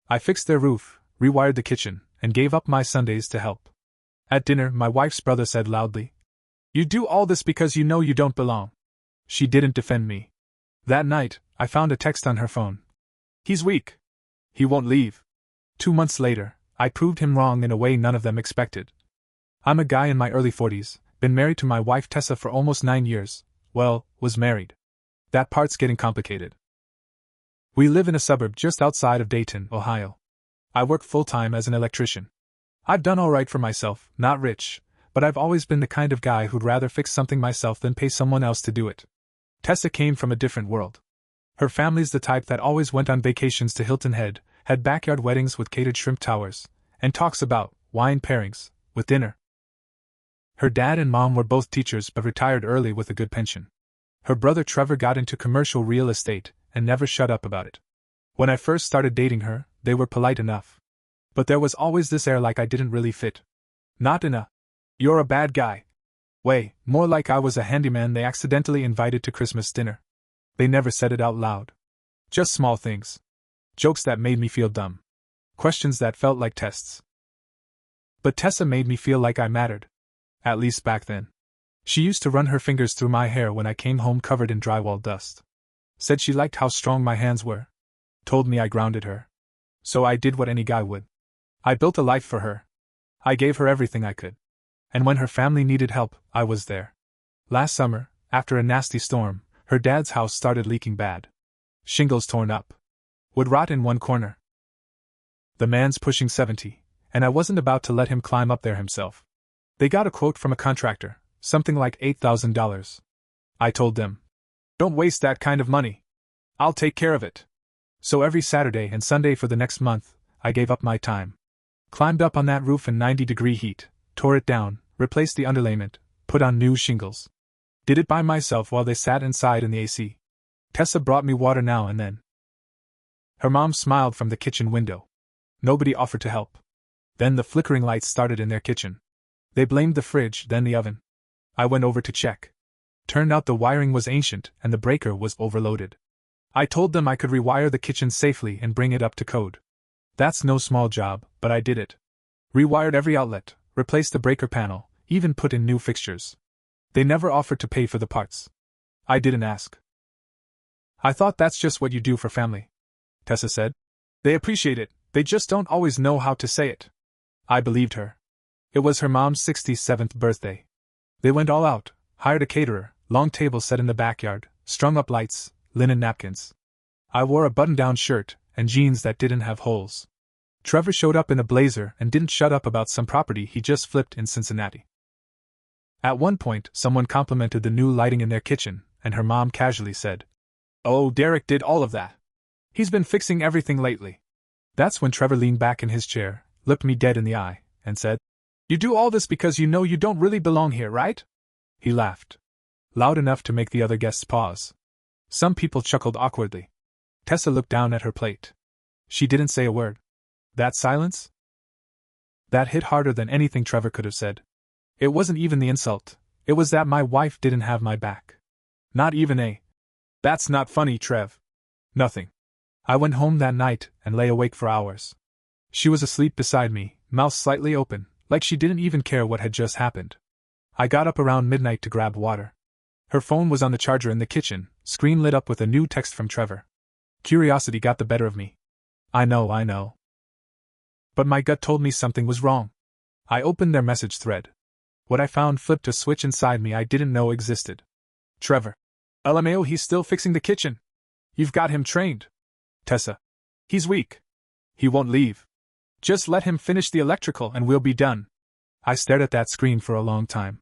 I fixed their roof, rewired the kitchen, and gave up my Sundays to help. At dinner, my wife's brother said loudly, "You do all this because you know you don't belong." She didn't defend me. That night, I found a text on her phone. "He's weak. He won't leave." 2 months later, I proved him wrong in a way none of them expected. I'm a guy in my early 40s, been married to my wife Tessa for almost 9 years. Well, was married. That part's getting complicated. We live in a suburb just outside of Dayton, Ohio. I work full-time as an electrician. I've done all right for myself, not rich, but I've always been the kind of guy who'd rather fix something myself than pay someone else to do it. Tessa came from a different world. Her family's the type that always went on vacations to Hilton Head, had backyard weddings with catered shrimp towers, and talks about wine pairings with dinner. Her dad and mom were both teachers but retired early with a good pension. Her brother Trevor got into commercial real estate and never shut up about it. When I first started dating her, they were polite enough. But there was always this air like I didn't really fit. Not in a "you're a bad guy" way, more like I was a handyman they accidentally invited to Christmas dinner. They never said it out loud. Just small things. Jokes that made me feel dumb. Questions that felt like tests. But Tessa made me feel like I mattered. At least back then. She used to run her fingers through my hair when I came home covered in drywall dust. Said she liked how strong my hands were. Told me I grounded her. So I did what any guy would. I built a life for her. I gave her everything I could. And when her family needed help, I was there. Last summer, after a nasty storm, her dad's house started leaking bad. Shingles torn up. Would rot in one corner. The man's pushing 70, and I wasn't about to let him climb up there himself. They got a quote from a contractor, something like $8,000. I told them, "Don't waste that kind of money. I'll take care of it." So every Saturday and Sunday for the next month, I gave up my time. Climbed up on that roof in 90-degree heat, tore it down, replaced the underlayment, put on new shingles. Did it by myself while they sat inside in the AC. Tessa brought me water now and then. Her mom smiled from the kitchen window. Nobody offered to help. Then the flickering lights started in their kitchen. They blamed the fridge, then the oven. I went over to check. Turned out the wiring was ancient and the breaker was overloaded. I told them I could rewire the kitchen safely and bring it up to code. That's no small job, but I did it. Rewired every outlet, replaced the breaker panel, even put in new fixtures. They never offered to pay for the parts. I didn't ask. "I thought that's just what you do for family," Tessa said. "They appreciate it, they just don't always know how to say it." I believed her. It was her mom's 67th birthday. They went all out, hired a caterer, long table set in the backyard, strung up lights, linen napkins. I wore a button-down shirt and jeans that didn't have holes. Trevor showed up in a blazer and didn't shut up about some property he just flipped in Cincinnati. At one point, someone complimented the new lighting in their kitchen, and her mom casually said, "Oh, Derek did all of that. He's been fixing everything lately." That's when Trevor leaned back in his chair, looked me dead in the eye, and said, "You do all this because you know you don't really belong here, right?" He laughed. Loud enough to make the other guests pause. Some people chuckled awkwardly. Tessa looked down at her plate. She didn't say a word. That silence? That hit harder than anything Trevor could have said. It wasn't even the insult, it was that my wife didn't have my back. Not even a, "That's not funny, Trev." Nothing. I went home that night and lay awake for hours. She was asleep beside me, mouth slightly open, like she didn't even care what had just happened. I got up around midnight to grab water. Her phone was on the charger in the kitchen, screen lit up with a new text from Trevor. Curiosity got the better of me. I know. But my gut told me something was wrong. I opened their message thread. What I found flipped a switch inside me I didn't know existed. Trevor. LMAO, he's still fixing the kitchen. You've got him trained. Tessa. He's weak. He won't leave. Just let him finish the electrical and we'll be done. I stared at that screen for a long time.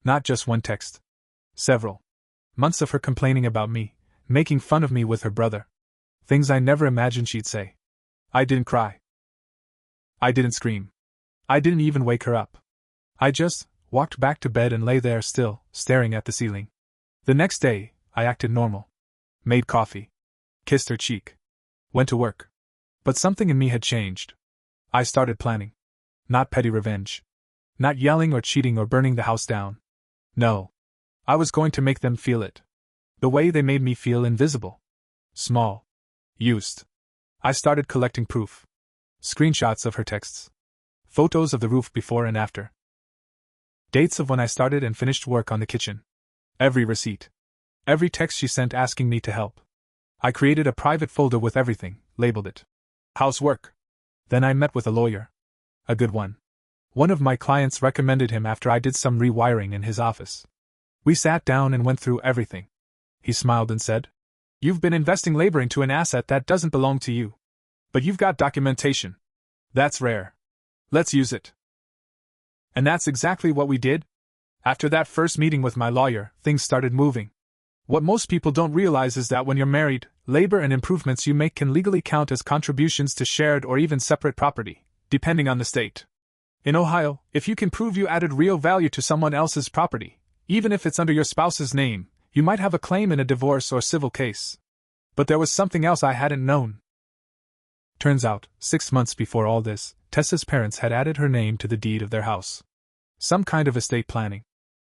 Not just one text. Several. Months of her complaining about me, making fun of me with her brother. Things I never imagined she'd say. I didn't cry. I didn't scream. I didn't even wake her up. I just walked back to bed and lay there still, staring at the ceiling. The next day, I acted normal. Made coffee. Kissed her cheek. Went to work. But something in me had changed. I started planning. Not petty revenge. Not yelling or cheating or burning the house down. No. I was going to make them feel it. The way they made me feel invisible. Small. Used. I started collecting proof. Screenshots of her texts. Photos of the roof before and after. Dates of when I started and finished work on the kitchen. Every receipt. Every text she sent asking me to help. I created a private folder with everything, labeled it housework. Then I met with a lawyer. A good one. One of my clients recommended him after I did some rewiring in his office. We sat down and went through everything. He smiled and said, "You've been investing labor into an asset that doesn't belong to you. But you've got documentation. That's rare. Let's use it." And that's exactly what we did. After that first meeting with my lawyer, things started moving. What most people don't realize is that when you're married, labor and improvements you make can legally count as contributions to shared or even separate property, depending on the state. In Ohio, if you can prove you added real value to someone else's property, even if it's under your spouse's name, you might have a claim in a divorce or civil case. But there was something else I hadn't known. Turns out, 6 months before all this, Tessa's parents had added her name to the deed of their house. Some kind of estate planning.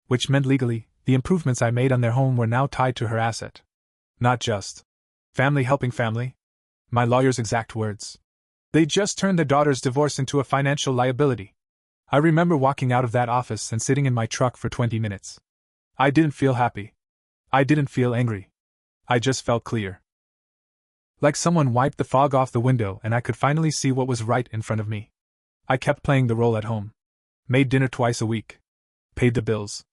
Which meant legally, the improvements I made on their home were now tied to her asset. Not just family helping family. My lawyer's exact words. They just turned their daughter's divorce into a financial liability. I remember walking out of that office and sitting in my truck for 20 minutes. I didn't feel happy. I didn't feel angry. I just felt clear. Like someone wiped the fog off the window and I could finally see what was right in front of me. I kept playing the role at home. Made dinner twice a week. Paid the bills.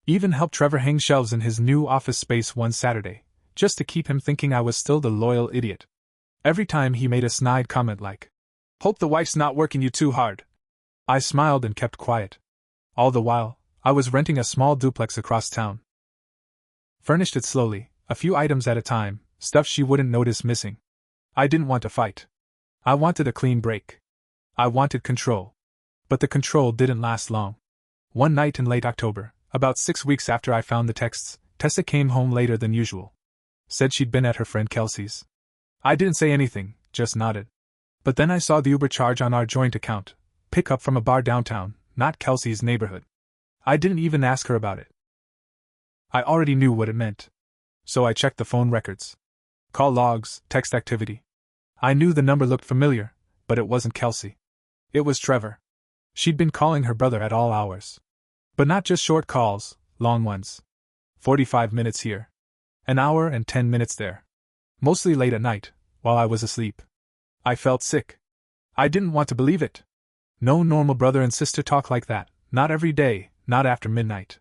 Even helped Trevor hang shelves in his new office space one Saturday, just to keep him thinking I was still the loyal idiot. Every time he made a snide comment like, "Hope the wife's not working you too hard," I smiled and kept quiet. All the while, I was renting a small duplex across town. Furnished it slowly, a few items at a time, stuff she wouldn't notice missing. I didn't want to fight. I wanted a clean break. I wanted control. But the control didn't last long. One night in late October, about 6 weeks after I found the texts, Tessa came home later than usual. Said she'd been at her friend Kelsey's. I didn't say anything, just nodded. But then I saw the Uber charge on our joint account, pick up from a bar downtown, not Kelsey's neighborhood. I didn't even ask her about it. I already knew what it meant. So I checked the phone records. Call logs, text activity. I knew the number looked familiar, but it wasn't Kelsey. It was Trevor. She'd been calling her brother at all hours. But not just short calls, long ones. 45 minutes here. An hour and 10 minutes there. Mostly late at night, while I was asleep. I felt sick. I didn't want to believe it. No normal brother and sister talk like that, not every day, not after midnight.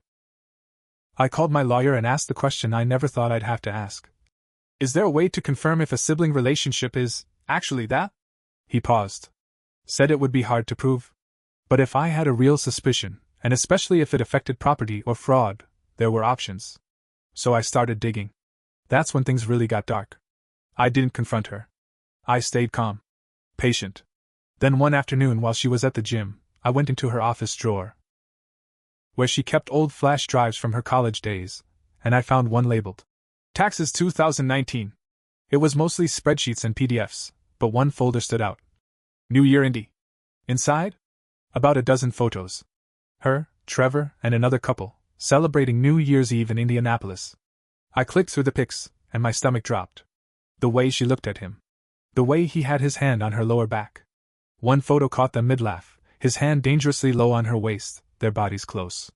I called my lawyer and asked the question I never thought I'd have to ask. Is there a way to confirm if a sibling relationship is actually that? He paused. Said it would be hard to prove. But if I had a real suspicion, and especially if it affected property or fraud, there were options. So I started digging. That's when things really got dark. I didn't confront her. I stayed calm. Patient. Then one afternoon while she was at the gym, I went into her office drawer, where she kept old flash drives from her college days, and I found one labeled Taxes 2019. It was mostly spreadsheets and PDFs, but one folder stood out. New Year Indy. Inside? About a dozen photos. Her, Trevor, and another couple, celebrating New Year's Eve in Indianapolis. I clicked through the pics, and my stomach dropped. The way she looked at him. The way he had his hand on her lower back. One photo caught them mid-laugh, his hand dangerously low on her waist, their bodies close.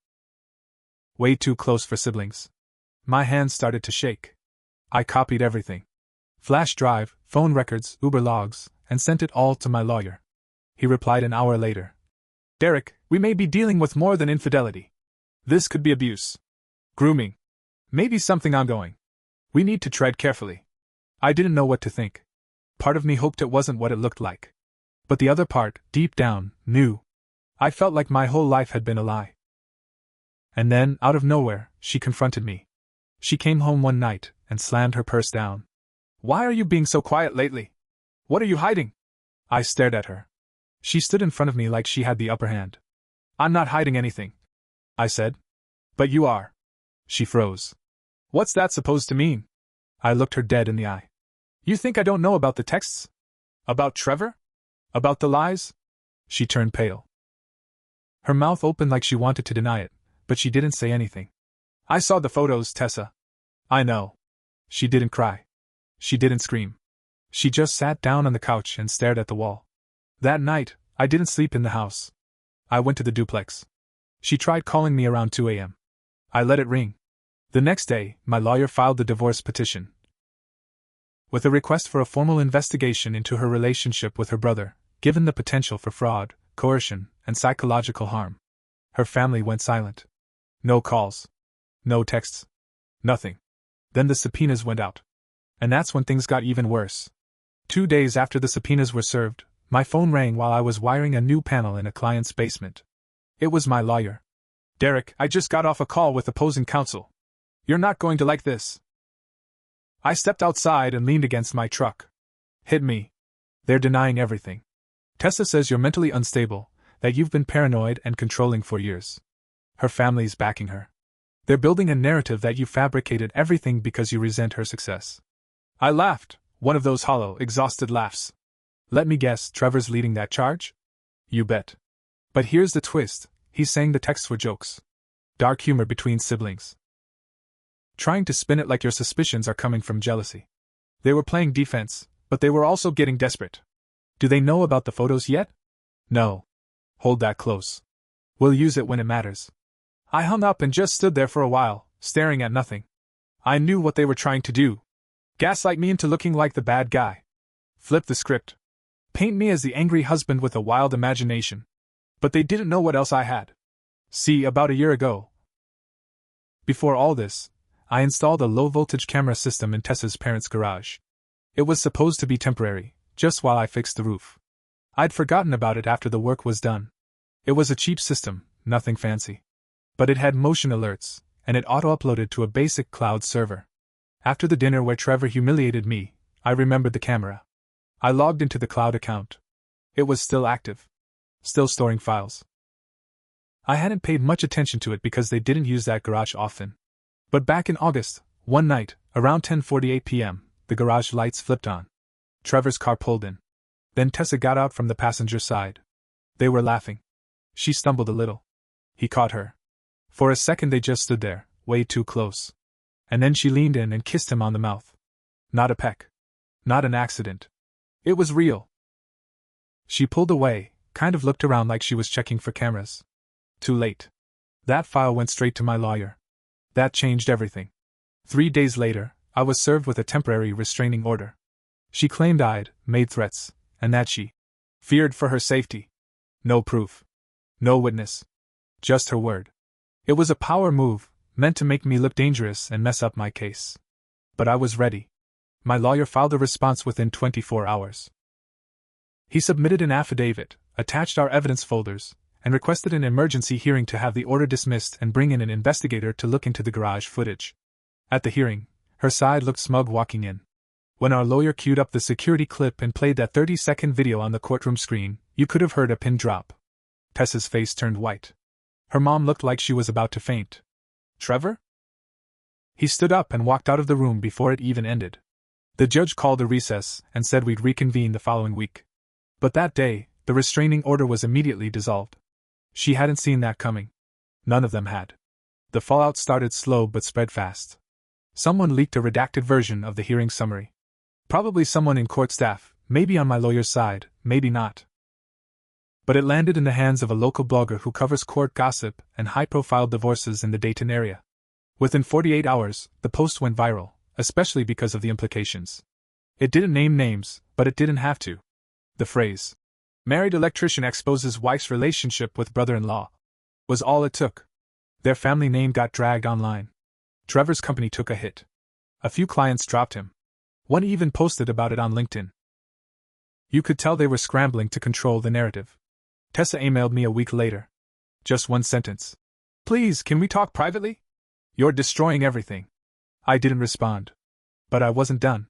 Way too close for siblings. My hands started to shake. I copied everything. Flash drive, phone records, Uber logs, and sent it all to my lawyer. He replied an hour later. Derek, we may be dealing with more than infidelity. This could be abuse. Grooming. Maybe something ongoing. We need to tread carefully. I didn't know what to think. Part of me hoped it wasn't what it looked like. But the other part, deep down, knew. I felt like my whole life had been a lie. And then, out of nowhere, she confronted me. She came home one night and slammed her purse down. Why are you being so quiet lately? What are you hiding? I stared at her. She stood in front of me like she had the upper hand. I'm not hiding anything, I said. But you are. She froze. What's that supposed to mean? I looked her dead in the eye. You think I don't know about the texts? About Trevor? About the lies? She turned pale. Her mouth opened like she wanted to deny it, but she didn't say anything. I saw the photos, Tessa. I know. She didn't cry. She didn't scream. She just sat down on the couch and stared at the wall. That night, I didn't sleep in the house. I went to the duplex. She tried calling me around 2 a.m. I let it ring. The next day, my lawyer filed the divorce petition with a request for a formal investigation into her relationship with her brother, given the potential for fraud, coercion, and psychological harm. Her family went silent. No calls. No texts. Nothing. Then the subpoenas went out. And that's when things got even worse. 2 days after the subpoenas were served, my phone rang while I was wiring a new panel in a client's basement. It was my lawyer. "Derek, I just got off a call with opposing counsel. You're not going to like this." I stepped outside and leaned against my truck. "Hit me." "They're denying everything. Tessa says you're mentally unstable, that you've been paranoid and controlling for years. Her family's backing her. They're building a narrative that you fabricated everything because you resent her success." I laughed, one of those hollow, exhausted laughs. "Let me guess, Trevor's leading that charge?" "You bet. But here's the twist, he's saying the texts were jokes. Dark humor between siblings. Trying to spin it like your suspicions are coming from jealousy. They were playing defense, but they were also getting desperate. Do they know about the photos yet?" "No. Hold that close. We'll use it when it matters." I hung up and just stood there for a while, staring at nothing. I knew what they were trying to do. Gaslight me into looking like the bad guy. Flip the script. Paint me as the angry husband with a wild imagination. But they didn't know what else I had. See, about a year ago, before all this, I installed a low-voltage camera system in Tessa's parents' garage. It was supposed to be temporary, just while I fixed the roof. I'd forgotten about it after the work was done. It was a cheap system, nothing fancy. But it had motion alerts, and it auto-uploaded to a basic cloud server. After the dinner where Trevor humiliated me, I remembered the camera. I logged into the cloud account. It was still active. Still storing files. I hadn't paid much attention to it because they didn't use that garage often. But back in August, one night, around 10:48 p.m., the garage lights flipped on. Trevor's car pulled in. Then Tessa got out from the passenger side. They were laughing. She stumbled a little. He caught her. For a second they just stood there, way too close. And then she leaned in and kissed him on the mouth. Not a peck. Not an accident. It was real. She pulled away, kind of looked around like she was checking for cameras. Too late. That file went straight to my lawyer. That changed everything. 3 days later, I was served with a temporary restraining order. She claimed I'd made threats, and that she feared for her safety. No proof. No witness. Just her word. It was a power move, meant to make me look dangerous and mess up my case. But I was ready. My lawyer filed a response within 24 hours. He submitted an affidavit, attached our evidence folders, and requested an emergency hearing to have the order dismissed and bring in an investigator to look into the garage footage. At the hearing, her side looked smug walking in. When our lawyer queued up the security clip and played that 30-second video on the courtroom screen, you could have heard a pin drop. Tessa's face turned white. Her mom looked like she was about to faint. "Trevor?" He stood up and walked out of the room before it even ended. The judge called a recess and said we'd reconvene the following week. But that day, the restraining order was immediately dissolved. She hadn't seen that coming. None of them had. The fallout started slow but spread fast. Someone leaked a redacted version of the hearing summary. Probably someone in court staff, maybe on my lawyer's side, maybe not. But it landed in the hands of a local blogger who covers court gossip and high-profile divorces in the Dayton area. Within 48 hours, the post went viral, especially because of the implications. It didn't name names, but it didn't have to. The phrase, "married electrician exposes wife's relationship with brother-in-law," was all it took. Their family name got dragged online. Trevor's company took a hit. A few clients dropped him. One even posted about it on LinkedIn. You could tell they were scrambling to control the narrative. Tessa emailed me a week later. Just one sentence. "Please, can we talk privately? You're destroying everything." I didn't respond. But I wasn't done.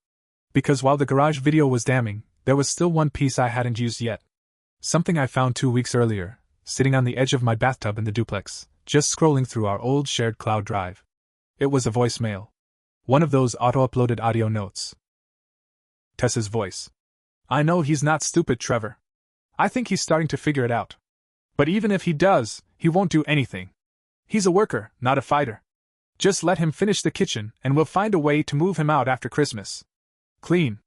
Because while the garage video was damning, there was still one piece I hadn't used yet. Something I found 2 weeks earlier, sitting on the edge of my bathtub in the duplex, just scrolling through our old shared cloud drive. It was a voicemail. One of those auto-uploaded audio notes. Tessa's voice. "I know he's not stupid, Trevor. I think he's starting to figure it out. But even if he does, he won't do anything. He's a worker, not a fighter. Just let him finish the kitchen and we'll find a way to move him out after Christmas. Clean."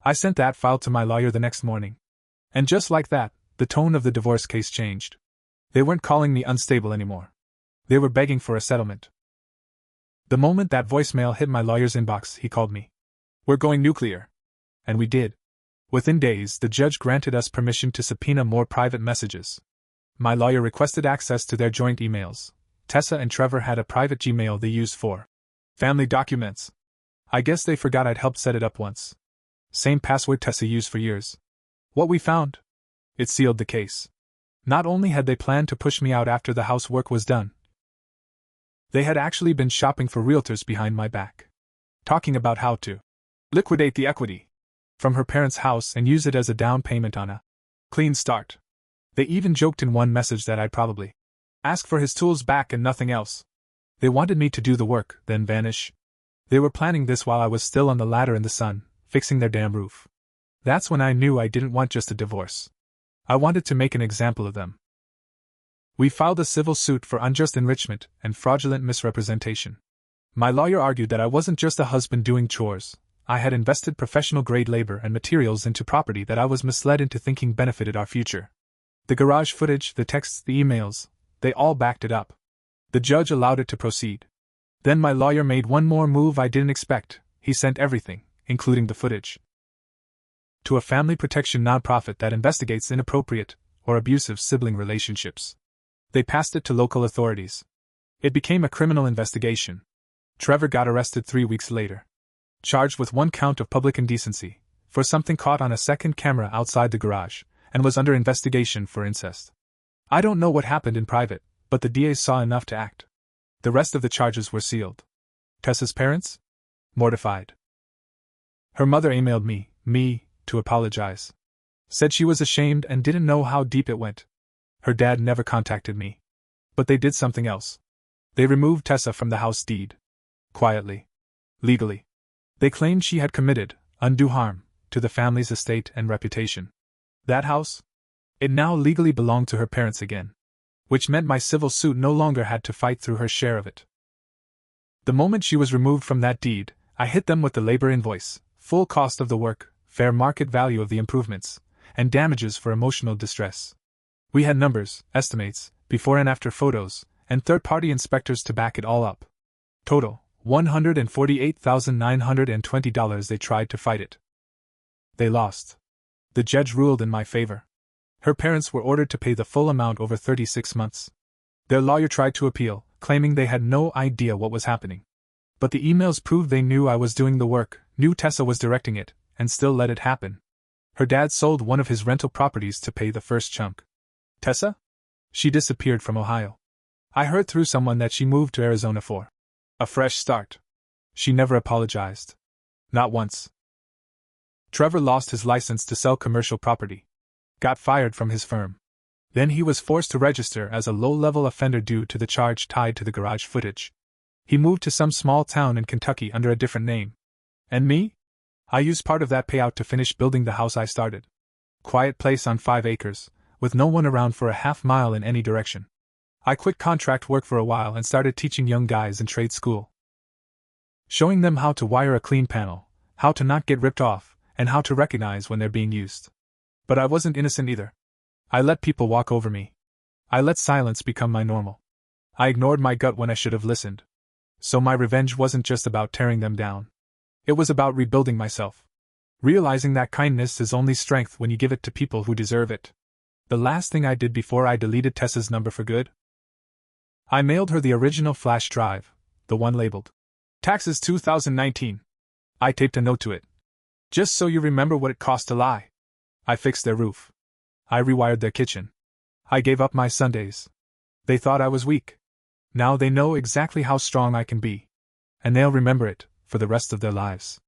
I sent that file to my lawyer the next morning. And just like that, the tone of the divorce case changed. They weren't calling me unstable anymore. They were begging for a settlement. The moment that voicemail hit my lawyer's inbox, he called me. "We're going nuclear." And we did. Within days, the judge granted us permission to subpoena more private messages. My lawyer requested access to their joint emails. Tessa and Trevor had a private Gmail they used for family documents. I guess they forgot I'd helped set it up once. Same password Tessa used for years. What we found? It sealed the case. Not only had they planned to push me out after the housework was done, they had actually been shopping for realtors behind my back, talking about how to liquidate the equity from her parents' house and use it as a down payment on a clean start. They even joked in one message that I'd probably ask for his tools back and nothing else. They wanted me to do the work, then vanish. They were planning this while I was still on the ladder in the sun, fixing their damn roof. That's when I knew I didn't want just a divorce. I wanted to make an example of them. We filed a civil suit for unjust enrichment and fraudulent misrepresentation. My lawyer argued that I wasn't just a husband doing chores. I had invested professional-grade labor and materials into property that I was misled into thinking benefited our future. The garage footage, the texts, the emails, they all backed it up. The judge allowed it to proceed. Then my lawyer made one more move I didn't expect. He sent everything, including the footage, to a family protection nonprofit that investigates inappropriate or abusive sibling relationships. They passed it to local authorities. It became a criminal investigation. Trevor got arrested 3 weeks later, charged with 1 count of public indecency, for something caught on a second camera outside the garage, and was under investigation for incest. I don't know what happened in private, but the DA saw enough to act. The rest of the charges were sealed. Tessa's parents? Mortified. Her mother emailed me, to apologize. Said she was ashamed and didn't know how deep it went. Her dad never contacted me. But they did something else. They removed Tessa from the house deed. Quietly. Legally. They claimed she had committed undue harm to the family's estate and reputation. That house? It now legally belonged to her parents again. Which meant my civil suit no longer had to fight through her share of it. The moment she was removed from that deed, I hit them with the labor invoice, full cost of the work, fair market value of the improvements, and damages for emotional distress. We had numbers, estimates, before and after photos, and third-party inspectors to back it all up. Total, $148,920. They tried to fight it. They lost. The judge ruled in my favor. Her parents were ordered to pay the full amount over 36 months. Their lawyer tried to appeal, claiming they had no idea what was happening. But the emails proved they knew I was doing the work, knew Tessa was directing it, and still let it happen. Her dad sold one of his rental properties to pay the first chunk. Tessa? She disappeared from Ohio. I heard through someone that she moved to Arizona for a fresh start. She never apologized. Not once. Trevor lost his license to sell commercial property. Got fired from his firm. Then he was forced to register as a low-level offender due to the charge tied to the garage footage. He moved to some small town in Kentucky under a different name. And me? I used part of that payout to finish building the house I started. Quiet place on 5 acres, with no one around for a half-mile in any direction. I quit contract work for a while and started teaching young guys in trade school. Showing them how to wire a clean panel, how to not get ripped off, and how to recognize when they're being used. But I wasn't innocent either. I let people walk over me. I let silence become my normal. I ignored my gut when I should have listened. So my revenge wasn't just about tearing them down. It was about rebuilding myself. Realizing that kindness is only strength when you give it to people who deserve it. The last thing I did before I deleted Tessa's number for good? I mailed her the original flash drive, the one labeled Taxes 2019. I taped a note to it. Just so you remember what it cost to lie. I fixed their roof. I rewired their kitchen. I gave up my Sundays. They thought I was weak. Now they know exactly how strong I can be. And they'll remember it for the rest of their lives.